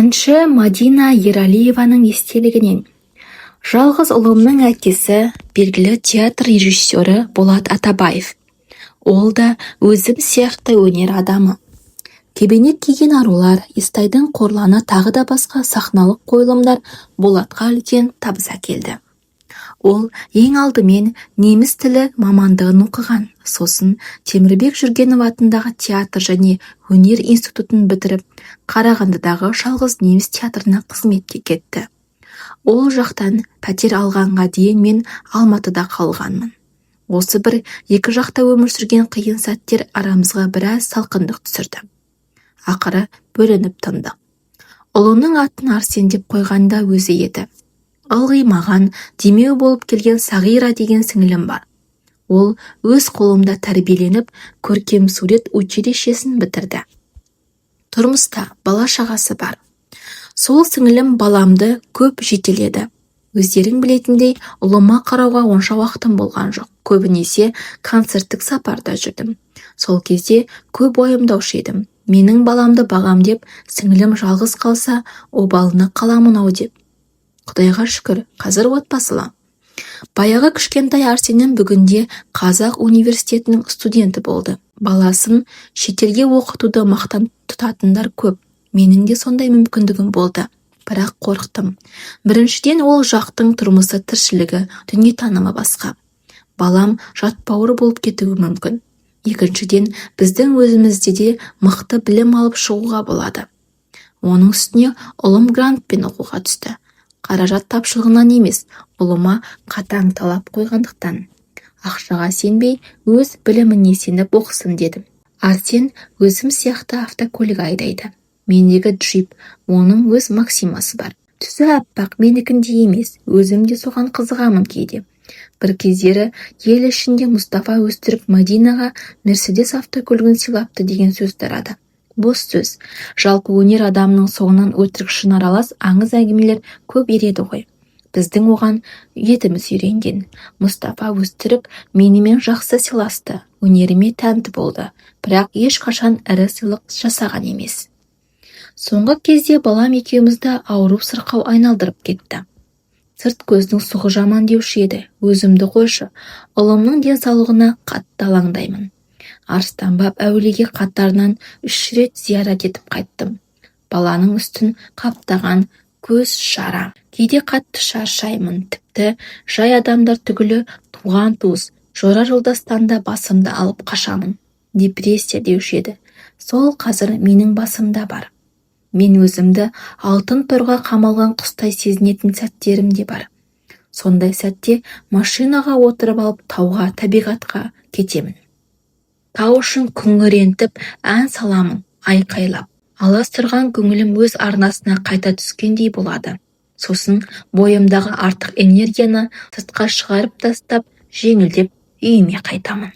Әнші Мадина Ералиеваның естелігінен. Жалғыз ұлымның әкесі белгілі театр режиссері Болат Атабаев. Ол да өзім сияқты өнер адамы. Кебенек киген арулар, Естайдың қорланы тағы да басқа сахналық қойылымдар Болатқа үлкен табыс әкелді. Ол ең алдымен неміс тілі мамандығын оқыған, сосын Темірбек Жүргенов атындағы театр және өнер институтын бітіріп, Қарағандыдағы жалғыз неміс театрына қызметке кетті. Ол жақтан пәтер алғанға дейін мен Алматыда қалғанмын. Осы бір екі жақта өмір сүрген қиын сәттер арамызға біраз салқындық түсірді. Ақыры бөлініп тындық. Ұлының атын Арсен деп қойғанда өзі еді. Ылғи маған демеу болып келген Сағира деген сіңілім бар. Ол өз қолымда тәрбиеленіп, көркем сурет училищесін бітірді. Тұрмыста бала шағасы бар. Сол сіңілім баламды көп жетеледі. Өздерің білетіндей, ұлыма қарауға онша уақытым болған жоқ. Көбінесе концерттік сапарда жүрдім. Сол кезде көп уайымдаушы едім. Менің баламды бағам деп, сіңілім жалғыз қалса, обалына қаламын ау деп. Құдайға шүкір, қазір отбасылы. Баяғы кішкентай Арсеннің бүгінде Қазақ университетінің студенті болды. Баласын шетелге оқытуды мақтан тұтатындар көп. Менің де сондай мүмкіндігім болды. Бірақ қорықтым. Біріншіден, ол жақтың тұрмысы, тіршілігі, дүниетанымы басқа. Балам жатбауыр болып кетуі мүмкін. Екіншіден, біздің өзімізде де мықты білім алып шығуға болады. Оның үстіне ұлым грантпен оқуға түсті. Қаражат тапшылығынан емес, ұлыма қатаң талап қойғандықтан. Ақшаға сенбей, өз біліміне сеніп оқысын дедім. Арсен өзім сияқты автокөлік айдайды. Мендегі джип, оның өз Максимасы бар. Түсі аппақ, менікіндей емес, өзім де соған қызығамын кейде. Бір кездері ел ішінде Мұстафа Өзтүрік Мадинаға Мерседес автокөлігін сыйлапты деген сөз тарады. Бос сөз. Жалпы өнер адамның соңынан өтірік шын аралас аңыз әңгімелер көп ереді ғой. Біздің оған етіміз үйренген. Мұстафа Өзтүрік менімен жақсы сыйласты, өнеріме тәнті болды, бірақ ешқашан ірі сыйлық жасаған емес. Соңғы кезде балам екеумізді ауырып сырқау айналдырып кетті. Сырт көздің сұғы жаман деуші еді, өзімді қойшы, ұлымның денсаулығына қатты алаңдаймын. Арыстанбап әулиеге қатарынан 3 рет зиярат етіп қайттым. Баланың үстін қаптаған көз шара. Кейде қатты шаршаймын, тіпті жай адамдар түгілі туған туыс, жора жолдастан да басымды алып қашамын. Депрессия деуші еді. Сол қазір менің басымда бар. Мен өзімді алтын торға қамалған құстай сезінетін сәттерім де бар. Сондай сәтте машинаға отырып алып тауға, табиғатқа кетемін. Тау үшін күңірентіп ән саламын, айқайлап. Алас тұрған көңілім өз арнасына қайта түскендей болады. Сосын бойымдағы артық энергияны сыртқа шығарып тастап, жеңілдеп үйіме қайтамын.